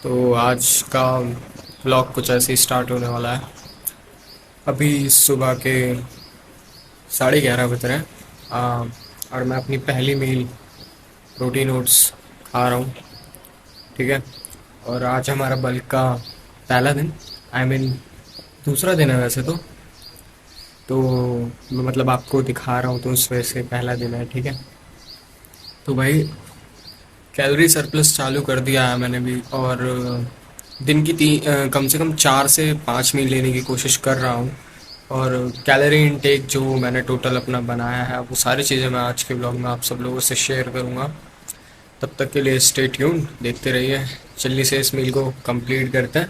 तो आज का व्लॉग कुछ ऐसे ही स्टार्ट होने वाला है। अभी सुबह के 11:30 बज रहे हैं। और मैं अपनी पहली मील प्रोटीन ओट्स खा रहा हूँ। ठीक है। और आज हमारा बल्क का पहला दिन, आई मीन दूसरा दिन है वैसे तो मैं मतलब आपको दिखा रहा हूँ तो उस वजह से पहला दिन है। ठीक है। तो भाई कैलोरी सरप्लस चालू कर दिया है मैंने भी। और दिन की कम से कम 4 से 5 मील लेने की कोशिश कर रहा हूँ। और कैलोरी इनटेक जो मैंने टोटल अपना बनाया है वो सारी चीज़ें मैं आज के ब्लॉग में आप सब लोगों से शेयर करूँगा। तब तक के लिए स्टे ट्यून, देखते रहिए। जल्दी से इस मील को कंप्लीट करते हैं,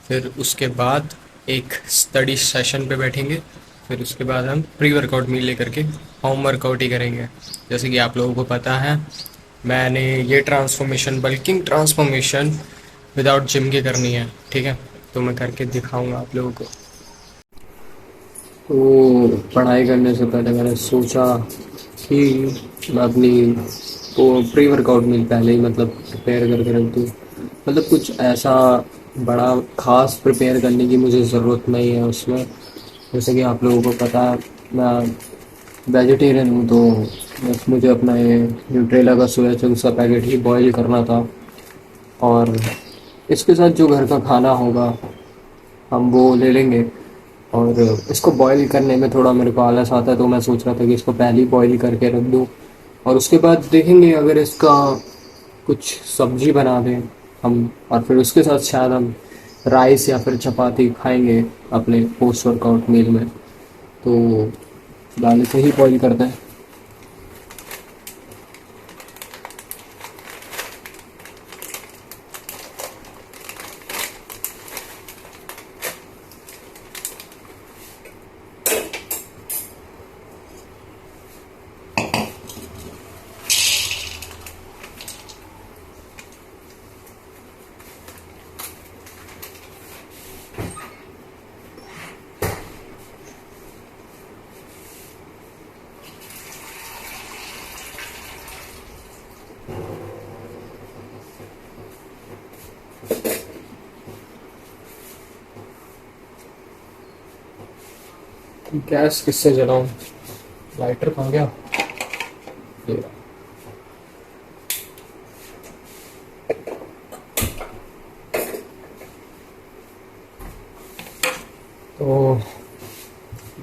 फिर उसके बाद एक स्टडी सेशन पे बैठेंगे। फिर उसके बाद हम प्री वर्कआउट मील लेकर के होम वर्कआउट ही करेंगे। जैसे कि आप लोगों को पता है, मैंने ये transformation, bulking transformation without gym के करनी है। ठीक है। तो मैं करके दिखाऊंगा आप लोगों को। तो पढ़ाई करने से पहले मैंने सोचा कि मैं अपनी प्री वर्कआउट मील पहले ही मतलब प्रिपेयर करके रख दूँ। मतलब कुछ ऐसा बड़ा खास प्रिपेयर करने की मुझे ज़रूरत नहीं है उसमें। जैसे कि आप लोगों को पता है, मैं वेजिटेरियन हूँ, तो बस मुझे अपना ये न्यूट्रेला का सोया चंक्स का पैकेट ही बॉईल करना था। और इसके साथ जो घर का खाना होगा हम वो ले लेंगे। और इसको बॉईल करने में थोड़ा मेरे को आलस आता है, तो मैं सोच रहा था कि इसको पहले ही बॉईल करके रख दूँ। और उसके बाद देखेंगे अगर इसका कुछ सब्जी बना दें हम, और फिर उसके साथ शायद हम राइस या फिर चपाती खाएंगे अपने पोस्ट वर्कआउट मील में। तो फिलहाल इसे ही बॉईल करते हैं। गैस किससे जलाऊं? लाइटर कहाँ गया? ये रहा। तो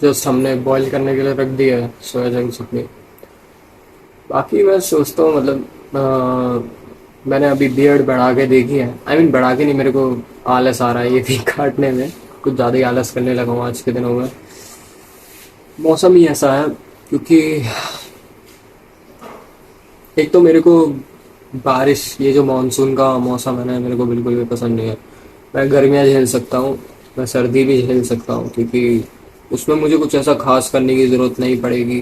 जस्ट हमने बॉईल करने के लिए रख दिया है सोया चंक्स अपनी। बाकी मैं सोचता हूँ मतलब मैंने अभी बियर्ड बढ़ा के देखी है। आई मीन बढ़ा के नहीं, मेरे को आलस आ रहा है ये भी काटने में। कुछ ज़्यादा ही आलस करने लगा हूँ आज के दिनों में। मौसम ही ऐसा है, क्योंकि एक तो मेरे को बारिश, ये जो मानसून का मौसम है ना, मेरे को बिल्कुल भी पसंद नहीं है। मैं गर्मियाँ झेल सकता हूँ, मैं सर्दी भी झेल सकता हूँ, क्योंकि उसमें मुझे कुछ ऐसा खास करने की ज़रूरत नहीं पड़ेगी।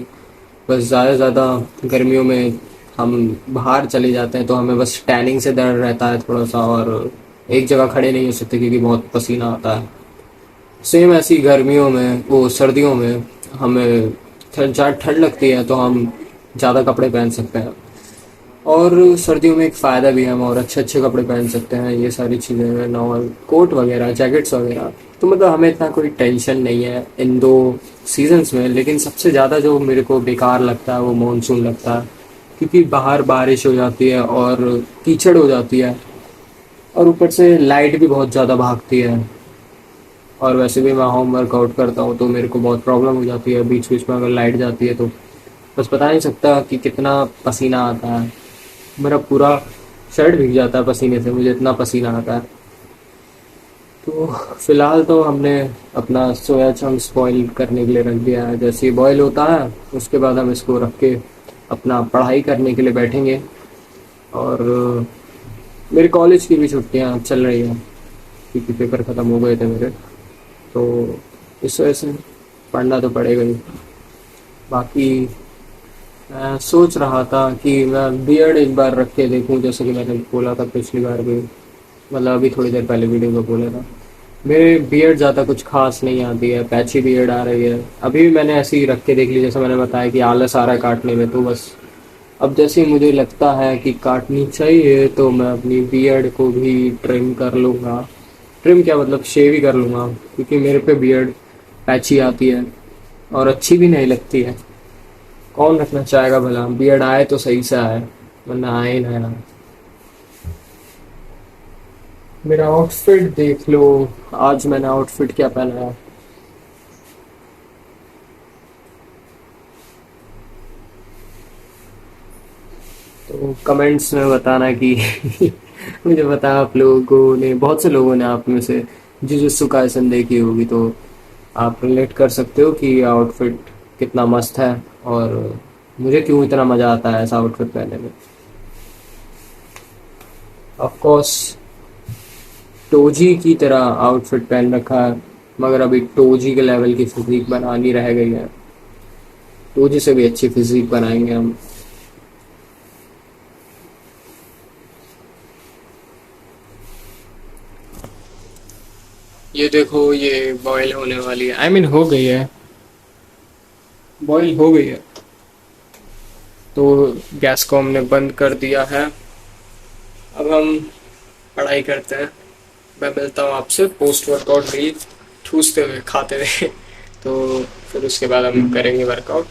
बस ज़्यादा से ज़्यादा गर्मियों में हम बाहर चले जाते हैं तो हमें बस टैनिंग से डर रहता है थोड़ा सा, और एक जगह खड़े नहीं हो सकते क्योंकि बहुत पसीना आता है। सेम ऐसी गर्मियों में, वो सर्दियों में हमें ज़्यादा ठंड लगती है तो हम ज़्यादा कपड़े पहन सकते हैं। और सर्दियों में एक फ़ायदा भी है, हम और अच्छे अच्छे कपड़े पहन सकते हैं। ये सारी चीज़ें, नॉर्मल कोट वगैरह, जैकेट्स वगैरह, तो मतलब हमें इतना कोई टेंशन नहीं है इन दो सीजन्स में। लेकिन सबसे ज़्यादा जो मेरे को बेकार लगता है वो मानसून लगता है, क्योंकि बाहर बारिश हो जाती है और कीचड़ हो जाती है, और ऊपर से लाइट भी बहुत ज़्यादा भागती है। और वैसे भी मैं होम वर्कआउट करता हूँ तो मेरे को बहुत प्रॉब्लम हो जाती है बीच बीच में अगर लाइट जाती है तो। बस बता नहीं सकता कि कितना पसीना आता है। मेरा पूरा शर्ट भीग जाता है पसीने से, मुझे इतना पसीना आता है। तो फिलहाल तो हमने अपना सोया चंक्स बॉईल करने के लिए रख दिया है। जैसे ही बॉईल होता है उसके बाद हम इसको रख के अपना पढ़ाई करने के लिए बैठेंगे। और मेरे कॉलेज की भी छुट्टियां चल रही हैं, क्योंकि पेपर ख़त्म हो गए थे मेरे। तो इस वजह से पढ़ना तो पड़ेगा ही। बाकी मैं सोच रहा था कि मैं बियर्ड एक बार रख के देखूं, जैसे कि मैंने बोला था पिछली बार भी, मतलब अभी थोड़ी देर पहले वीडियो में बोला था। मेरे बियर्ड ज़्यादा कुछ खास नहीं आती है, पैची बियर्ड आ रही है। अभी भी मैंने ऐसे ही रख के देख ली, जैसे मैंने बताया कि आलस आ रहा है काटने में, तो बस अब जैसे ही मुझे लगता है कि काटनी चाहिए तो मैं अपनी बियर्ड को भी ट्रिम कर लूँगा। ट्रिम क्या, मतलब शेव ही कर लूँगा, क्योंकि मेरे पे बियर्ड पैची आती है और अच्छी भी नहीं लगती है। कौन रखना चाहेगा भला, बियर्ड आए तो सही से आए, वरना आए ना यार। मेरा आउटफिट देख लो, आज मैंने आउटफिट क्या पहना है। तो कमेंट्स में बताना कि मुझे पता है आप लोगों ने, बहुत से लोगों ने आप में से जुजुत्सु काइसन देखी होगी, तो आप रिलेट कर सकते हो कि आउटफिट कितना मस्त है और मुझे क्यों इतना मज़ा आता है ऐसा आउटफिट पहनने में। ऑफ कोर्स टोजी की तरह आउटफिट पहन रखा है, मगर अभी टोजी के लेवल की फिजिक बनानी रह गई है। टोजी से भी अच्छी फिजिक बनाएंगे हम। ये देखो, ये बॉईल होने वाली है, आई मीन हो गई है, बॉईल हो गई है। तो गैस को हमने बंद कर दिया है। अब हम पढ़ाई करते हैं। मैं मिलता हूँ आपसे पोस्ट वर्कआउट मील ठूसते हुए खाते हुए। तो फिर उसके बाद हम करेंगे वर्कआउट।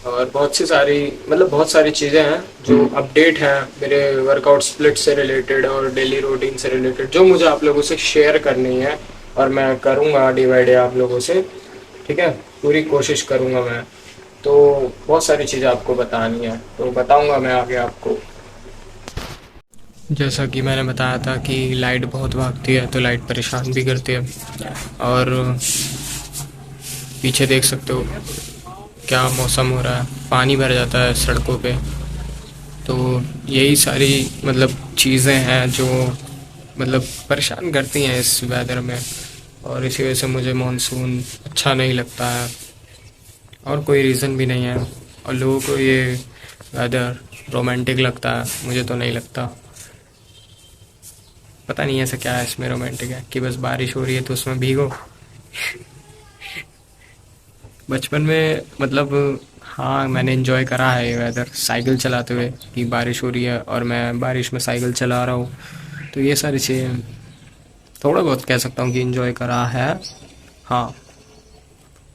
और बहुत सी सारी, मतलब बहुत सारी चीज़ें हैं जो अपडेट हैं मेरे वर्कआउट स्प्लिट से रिलेटेड और डेली रूटीन से रिलेटेड, जो मुझे आप लोगों से शेयर करनी है। और मैं करूँगा डे बाई डे आप लोगों से, ठीक है, पूरी कोशिश करूँगा मैं। तो बहुत सारी चीज़ें आपको बतानी है, तो बताऊँगा मैं आगे आपको। जैसा कि मैंने बताया था कि लाइट बहुत भागती है, तो लाइट परेशान भी करती है। और पीछे देख सकते हो क्या मौसम हो रहा है, पानी भर जाता है सड़कों पे। तो यही सारी मतलब चीज़ें हैं जो मतलब परेशान करती हैं इस वेदर में। और इसी वजह से मुझे मानसून अच्छा नहीं लगता है, और कोई रीज़न भी नहीं है। और लोगों को ये वेदर रोमांटिक लगता है, मुझे तो नहीं लगता। पता नहीं ऐसा क्या है इसमें रोमांटिक है कि बस बारिश हो रही है तो उसमें भीगो। बचपन में मतलब हाँ, मैंने इन्जॉय करा है ये वेदर साइकिल चलाते हुए, कि बारिश हो रही है और मैं बारिश में साइकिल चला रहा हूँ। तो ये सारी चीज़ें थोड़ा बहुत कह सकता हूँ कि इन्जॉय करा है। हाँ,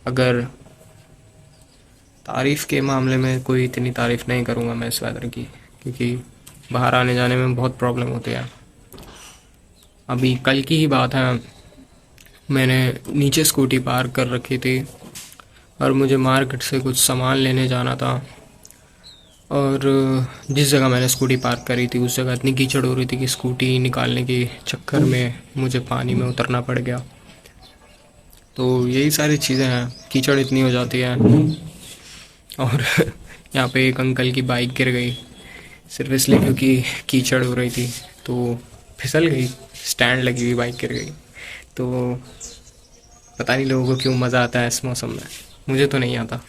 अगर तारीफ़ के मामले में कोई इतनी तारीफ़ नहीं करूँगा मैं इस वेदर की, क्योंकि बाहर आने जाने में बहुत प्रॉब्लम होती है। अभी कल की ही बात है, मैंने नीचे स्कूटी पार्क कर रखी थी और मुझे मार्केट से कुछ सामान लेने जाना था। और जिस जगह मैंने स्कूटी पार्क करी थी उस जगह इतनी कीचड़ हो रही थी कि स्कूटी निकालने के चक्कर में मुझे पानी में उतरना पड़ गया। तो यही सारी चीज़ें हैं, कीचड़ इतनी हो जाती है। और यहाँ पे एक अंकल की बाइक गिर गई, सिर्फ इसलिए क्योंकि कीचड़ हो रही थी, तो फिसल गई, स्टैंड लगी हुई बाइक गिर गई। तो पता नहीं लोगों को क्यों मज़ा आता है इस मौसम में, मुझे तो नहीं आता।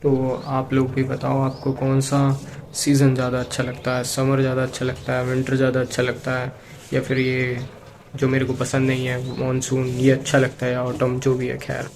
तो आप लोग भी बताओ, आपको कौन सा सीज़न ज़्यादा अच्छा लगता है, समर ज़्यादा अच्छा लगता है, विंटर ज़्यादा अच्छा लगता है, या फिर ये जो मेरे को पसंद नहीं है मॉनसून, ये अच्छा लगता है, या ऑटम, जो भी है खैर।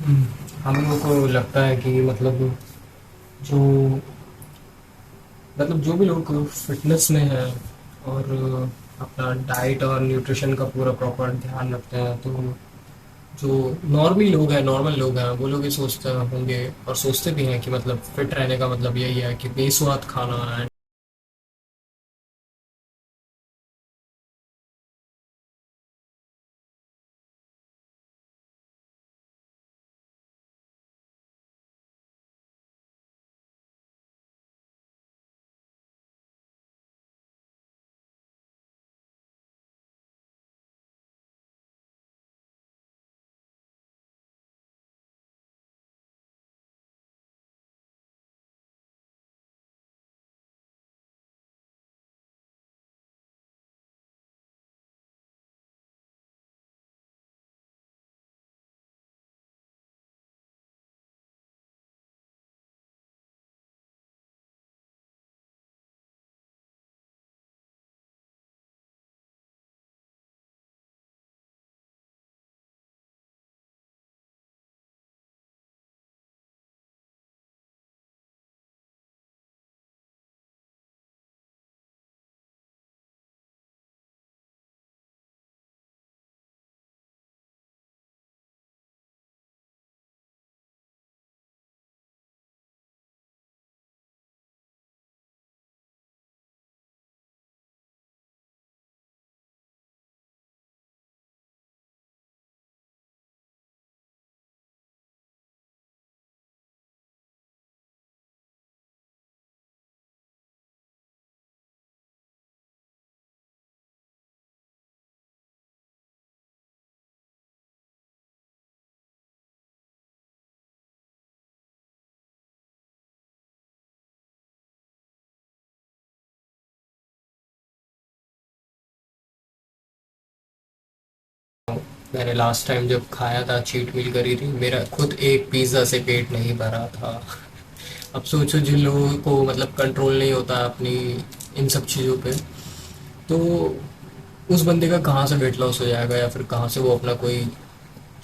हम लोगों को लगता है कि जो जो भी लोग फिटनेस में हैं और अपना डाइट और न्यूट्रिशन का पूरा प्रॉपर ध्यान रखते हैं, तो जो नॉर्मल लोग हैं वो लोग ये सोचते होंगे और सोचते भी हैं कि फिट रहने का मतलब यही है कि बेस्वाद खाना है। मैंने लास्ट टाइम जब खाया था, चीट मील करी थी, मेरा खुद एक पिज़्ज़ा से पेट नहीं भरा था। अब सोचो जिन लोगों को कंट्रोल नहीं होता अपनी इन सब चीज़ों पे, तो उस बंदे का कहाँ से वेट लॉस हो जाएगा, या फिर कहाँ से वो अपना कोई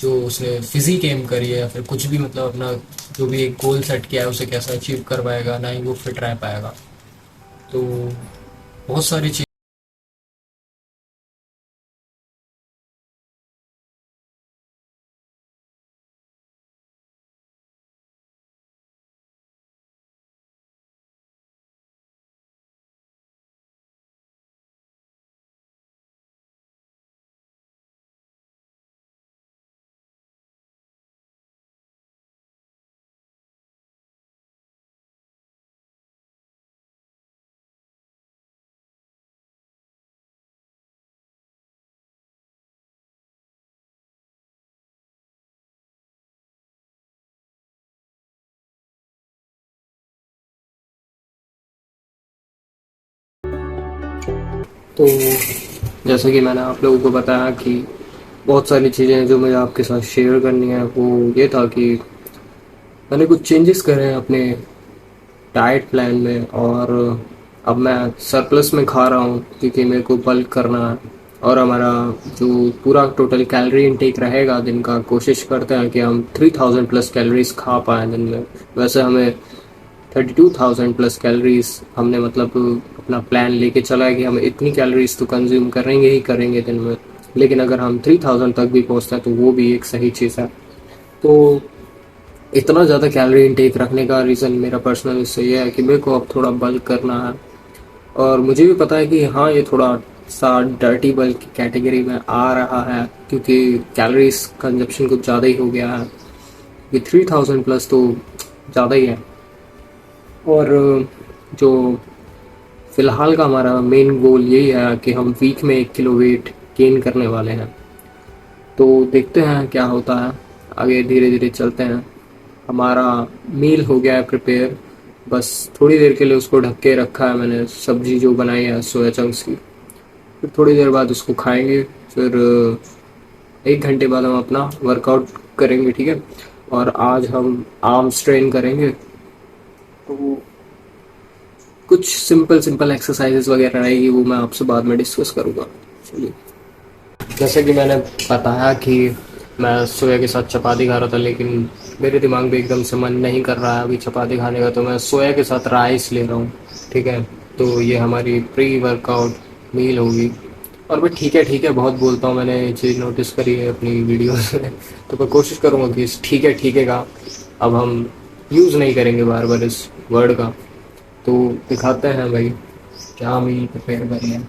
जो उसने फिजिक एम करी है या फिर कुछ भी अपना जो भी एक गोल सेट किया है उसे कैसे अचीव कर पाएगा, ना ही वो फिट रह पाएगा। तो बहुत सारी चीज़। तो जैसे कि मैंने आप लोगों को बताया कि बहुत सारी चीज़ें जो मुझे आपके साथ शेयर करनी है, वो ये था कि मैंने कुछ चेंजेस करे हैं अपने डाइट प्लान में, और अब मैं सरप्लस में खा रहा हूँ क्योंकि मेरे को बल्क करना है। और हमारा जो पूरा टोटल कैलोरी इनटेक रहेगा दिन का, कोशिश करते हैं कि हम 3000 प्लस कैलोरीज खा पाएँ दिन में। वैसे हमें 32,000 प्लस कैलोरीज हमने अपना प्लान लेके चला है कि हम इतनी कैलोरीज तो कंज्यूम करेंगे ही करेंगे दिन में। लेकिन अगर हम 3000 तक भी पहुंचते हैं तो वो भी एक सही चीज़ है। तो इतना ज़्यादा कैलोरी इनटेक रखने का रीज़न मेरा पर्सनल इससे ये है कि मेरे को अब थोड़ा बल्क करना है। और मुझे भी पता है कि हाँ, ये थोड़ा सा डर्टी बल्क की कैटेगरी में आ रहा है क्योंकि कैलोरीज कंजप्शन कुछ ज़्यादा ही हो गया है। ये 3000 प्लस तो ज़्यादा ही है। और जो फ़िलहाल का हमारा मेन गोल यही है कि हम वीक में 1 किलो वेट गेन करने वाले हैं। तो देखते हैं क्या होता है, आगे धीरे धीरे चलते हैं। हमारा मील हो गया है प्रिपेयर, बस थोड़ी देर के लिए उसको ढक के रखा है मैंने, सब्जी जो बनाई है सोया चंक्स की। फिर थोड़ी देर बाद उसको खाएंगे। फिर 1 घंटे बाद हम अपना वर्कआउट करेंगे, ठीक है। और आज हम आर्म स्ट्रेन करेंगे। तो कुछ सिंपल सिंपल एक्सरसाइजेस वगैरह रहेगी, वो मैं आपसे बाद में डिस्कस करूँगा। चलिए, जैसे कि मैंने बताया कि मैं सोया के साथ चपाती खा रहा था, लेकिन मेरे दिमाग में एकदम से मन नहीं कर रहा है अभी चपाती खाने का, तो मैं सोया के साथ राइस ले रहा हूँ। ठीक है, तो ये हमारी प्री वर्कआउट मील होगी। और मैं ठीक है बहुत बोलता हूँ, मैंने ये चीज़ नोटिस करी है अपनी वीडियोस में। तो मैं कोशिश करूँगा कि इस ठीक है का अब हम यूज़ नहीं करेंगे बार बार इस वर्ड का। तो दिखाते हैं भाई क्या मील प्रिपेयर करी है।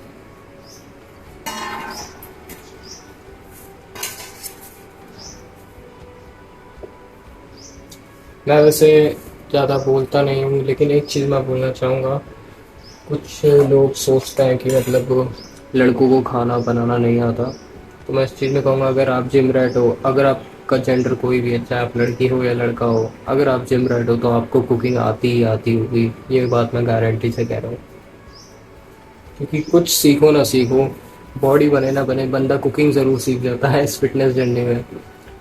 मैं वैसे ज़्यादा बोलता नहीं हूँ, लेकिन एक चीज़ मैं बोलना चाहूँगा। कुछ लोग सोचते हैं कि मतलब लड़कों को खाना बनाना नहीं आता। तो मैं इस चीज़ में कहूँगा, अगर आप जिम रैट हो, अगर आपका जेंडर कोई भी है, चाहे आप लड़की हो या लड़का हो, अगर आप जिम रैट हो तो आपको कुकिंग आती ही आती होगी। ये बात मैं गारंटी से कह रहा हूँ, क्योंकि कुछ सीखो ना सीखो, बॉडी बने ना बने, बंदा कुकिंग ज़रूर सीख जाता है इस फिटनेस जर्नी में।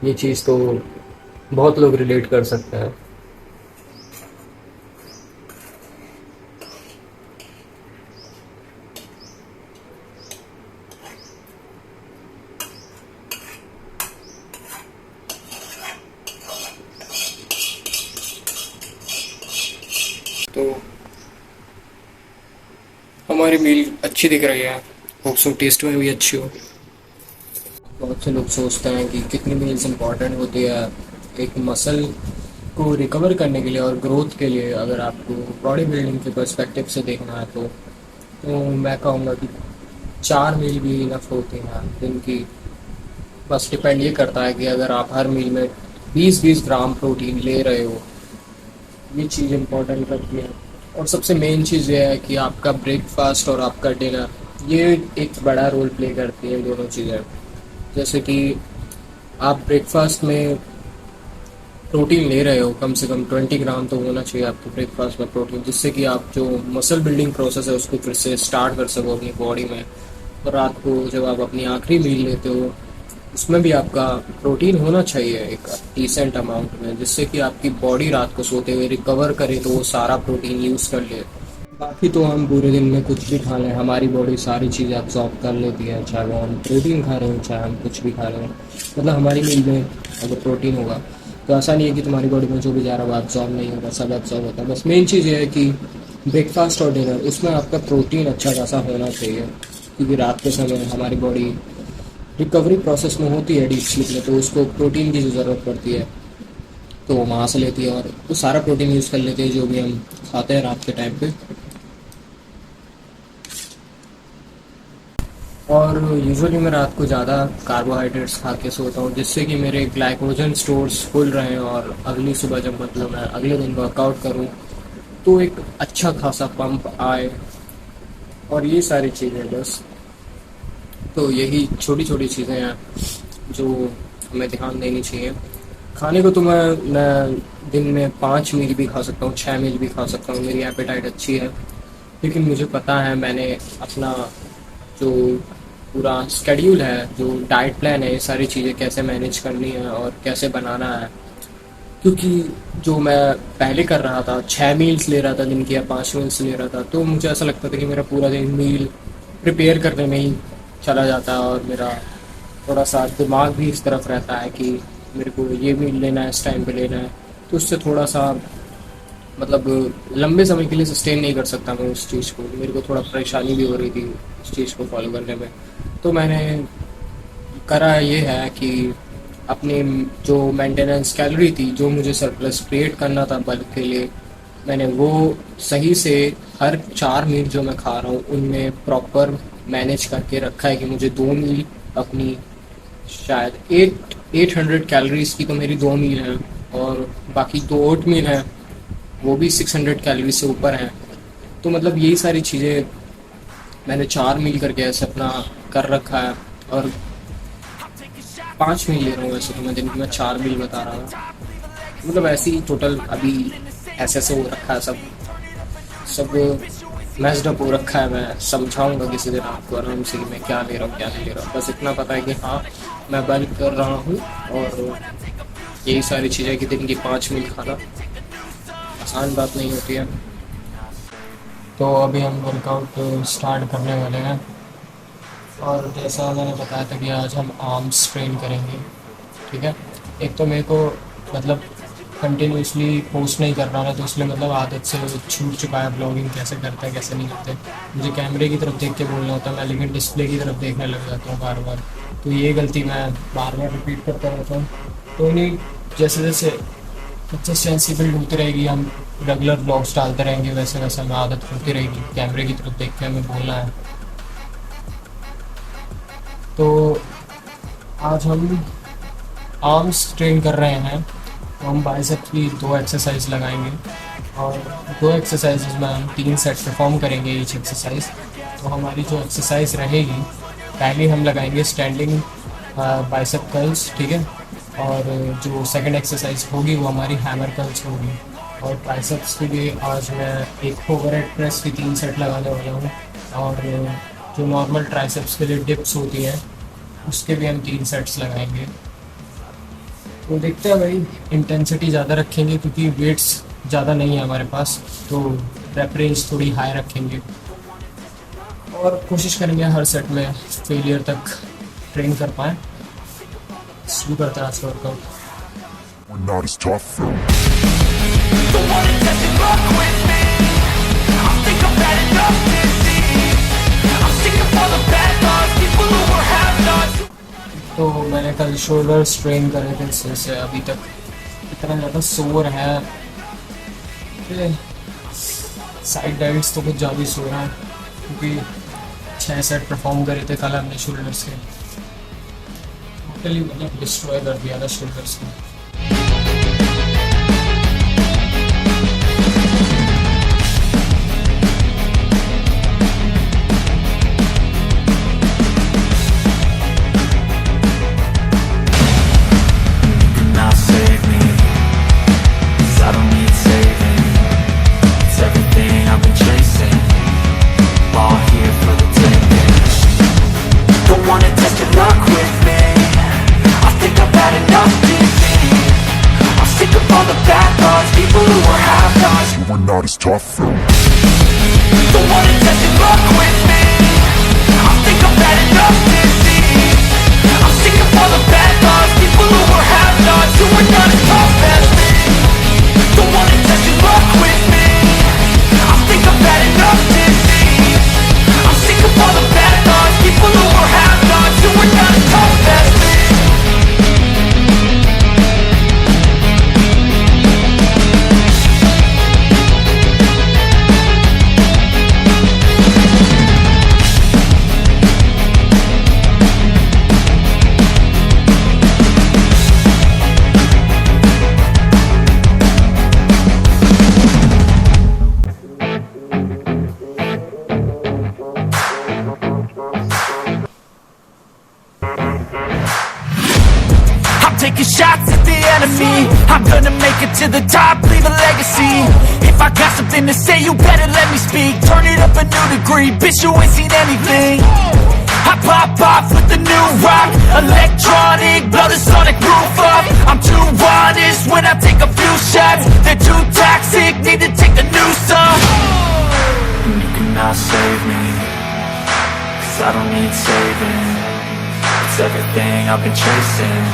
ये चीज़ तो बहुत लोग रिलेट कर सकते हैं। तो हमारी मील अच्छी दिख रही है, होप सो टेस्ट में भी अच्छी हो। बहुत से लोग सोचते हैं कि कितनी मील्स इम्पॉर्टेंट होती है एक मसल को रिकवर करने के लिए और ग्रोथ के लिए। अगर आपको बॉडी बिल्डिंग के पर्सपेक्टिव से देखना है तो मैं कहूँगा कि 4 मील भी इनफ होती हैं दिन की। बस डिपेंड ये करता है कि अगर आप हर मील में 20-20 ग्राम प्रोटीन ले रहे हो, ये चीज़ इम्पोर्टेंट रखती है। और सबसे मेन चीज़ ये है कि आपका ब्रेकफास्ट और आपका डिनर, ये एक बड़ा रोल प्ले करती है दोनों चीज़ें। जैसे कि आप ब्रेकफास्ट में प्रोटीन ले रहे हो, कम से कम 20 ग्राम तो होना चाहिए आपके ब्रेकफास्ट में प्रोटीन, जिससे कि आप जो मसल बिल्डिंग प्रोसेस है उसको फिर से स्टार्ट कर सको अपनी बॉडी में। और रात को जब आप अपनी आखिरी मील लेते हो, उसमें भी आपका प्रोटीन होना चाहिए एक डिसेंट अमाउंट में, जिससे कि आपकी बॉडी रात को सोते हुए रिकवर करे तो वो सारा प्रोटीन यूज़ कर ले। बाकी तो हम पूरे दिन में कुछ भी खा लें, हमारी बॉडी सारी चीज़ें अब्जॉर्ब कर लेती है, चाहे वो हम प्रोटीन खा रहे हो चाहे हम कुछ भी खा रहे हो। मतलब हमारी मील में अगर प्रोटीन होगा तो ऐसा नहीं है कि तुम्हारी बॉडी में जो भी जा रहा है वो अब्जॉर्ब नहीं होगा, सब अब्जॉर्ब होता है। बस मेन चीज़ ये है कि ब्रेकफास्ट और डिनर, उसमें आपका प्रोटीन अच्छा खासा होना चाहिए, क्योंकि रात के समय हमारी बॉडी रिकवरी प्रोसेस में होती है डीप स्लीप में, तो उसको प्रोटीन की जो ज़रूरत पड़ती है तो वो वहाँ से लेती है और वो सारा प्रोटीन यूज़ कर लेते हैं जो भी हम खाते हैं रात के टाइम पे। और यूजुअली मैं रात को ज़्यादा कार्बोहाइड्रेट्स खा के सोता हूँ, जिससे कि मेरे ग्लाइकोजन स्टोर्स फुल रहें और अगली सुबह जब मतलब मैं अगले दिन वर्कआउट करूँ तो एक अच्छा खासा पंप आए। और ये सारी चीज़ें बस, तो यही छोटी छोटी चीज़ें हैं जो हमें ध्यान देनी चाहिए। खाने को तो मैं दिन में 5 मील भी खा सकता हूँ, 6 मील भी खा सकता हूँ, मेरी एपेटाइट अच्छी है। लेकिन मुझे पता है, मैंने अपना जो पूरा स्केड्यूल है, जो डाइट प्लान है, ये सारी चीज़ें कैसे मैनेज करनी है और कैसे बनाना है। क्योंकि जो मैं पहले कर रहा था, 6 मील्स ले रहा था दिन की या 5 मील्स ले रहा था, तो मुझे ऐसा लगता था कि मेरा पूरा दिन मील प्रिपेयर करने में ही चला जाता है और मेरा थोड़ा सा दिमाग भी इस तरफ रहता है कि मेरे को ये मील लेना है, इस टाइम पे लेना है। तो उससे थोड़ा सा मतलब लंबे समय के लिए सस्टेन नहीं कर सकता मैं उस चीज़ को, मेरे को थोड़ा परेशानी भी हो रही थी उस चीज़ को फॉलो करने में। तो मैंने करा ये है कि अपनी जो मेंटेनेंस कैलोरी थी, जो मुझे सरप्लस क्रिएट करना था बल्क के लिए, मैंने वो सही से हर 4 मील जो मैं खा रहा हूँ उनमें प्रॉपर मैनेज करके रखा है कि मुझे 2 मील अपनी, शायद 800 कैलोरीज की तो मेरी 2 मील है, और बाकी 2 ओट मील है वो भी 600 कैलोरी से ऊपर हैं। तो मतलब यही सारी चीज़ें मैंने 4 मील करके ऐसे अपना कर रखा है। और 5 मील ले रहा हूँ वैसे तो मैं दिन में, 4 मील बता रहा था। मतलब ऐसे ही टोटल अभी ऐसे हो रखा है, सब सब मैस्ड अप हो रखा है। मैं समझाऊंगा किसी दिन आपको आराम से कि मैं क्या ले रहा हूँ क्या नहीं ले रहा हूँ, बस इतना पता है कि हाँ मैं बल्क कर रहा हूँ। और यही सारी चीज़ें कि दिन की 5 मील खाना आसान बात नहीं होती है। तो अभी हम वर्कआउट स्टार्ट करने वाले हैं, और जैसा मैंने बताया था कि आज हम आर्म्स ट्रेन करेंगे। ठीक है। एक तो मेरे को मतलब कंटिन्यूसली पोस्ट नहीं कर रहा ना, तो इसलिए मतलब आदत से छूट चुका है ब्लॉगिंग कैसे करते हैं कैसे नहीं करते। मुझे कैमरे की तरफ देख के बोलना होता है, मैं लेकिन डिस्प्ले की तरफ देखने लग जाता हूँ बार बार। तो ये गलती मैं बार बार रिपीट करता रहता हूँ। तो नहीं, जैसे जैसे अच्छे सेंसिबल होती रहेगी, हम रेगुलर ब्लॉग्स डालते रहेंगे, वैसे वैसे हमें आदत होती रहेगी कैमरे की तरफ देख के हमें बोलना है। तो आज हम आर्म्स ट्रेन कर रहे हैं, तो हम बाइसेप्स की 2 एक्सरसाइज लगाएंगे और 2 एक्सरसाइज में हम 3 सेट परफॉर्म करेंगे ईच एक्सरसाइज। तो हमारी जो एक्सरसाइज रहेगी, पहले हम लगाएंगे स्टैंडिंग बाइसेप कर्ल्स, ठीक है। और जो सेकंड एक्सरसाइज होगी वो हमारी हैमर कर्ल्स होगी। और ट्राइसेप्स के लिए आज मैं एक ओवरहेड प्रेस की 3 सेट लगाने वाला हूँ, और जो नॉर्मल ट्राइसेप्स के लिए डिप्स होती हैं उसके भी हम 3 सेट्स लगाएंगे। तो देखते हैं भाई, इंटेंसिटी ज़्यादा रखेंगे क्योंकि वेट्स ज़्यादा नहीं है हमारे पास, तो रेप रेंज थोड़ी हाई रखेंगे और कोशिश करेंगे हर सेट में फेलियर तक ट्रेन कर पाएँ। शुरू करते हैं आज का workout. We're not as tough though. Don't wanna test your luck with me. I think I've had enough disease. I'm sick of all the bad thoughts, people who were have-nots. तो मैंने कल शोल्डर स्ट्रेन करे थे, इससे अभी तक इतना ज़्यादा सोर है, साइड डाइट्स तो कुछ ज़्यादा ही सो रहा है क्योंकि 6 सेट परफॉर्म करे थे कल हमने शोल्डर्स के। टोटली मतलब डिस्ट्रॉय कर दिया था शोल्डर्स को। Now save me, 'cause I don't need saving. It's everything I've been chasing, all here for the taking. Don't wanna test your luck with me. I think I've had enough defeat. I'm sick of all the bad thoughts, people who are have-nots. We're not as tough though. Don't wanna test your luck with me. I think I've had enough defeat. I'm sick of all the bad thoughts, people who are have-nots, who are not as tough as me. Don't wanna test your luck with me. I think I've had enough defeat. I'm sick of all the bad thoughts, people who are have-nots, who are not as tough as me. I'm taking shots at the enemy. I'm gonna make it to the top, leave a legacy. If I got something to say, you better let me speak. Turn it up a new degree, bitch, you ain't seen anything. I pop off with the new rock, electronic, blow the sonic roof up. I'm too honest when I take a few shots. They're too toxic, need to take the new song. And you cannot save me, 'cause I don't need saving. It's everything I've been chasing,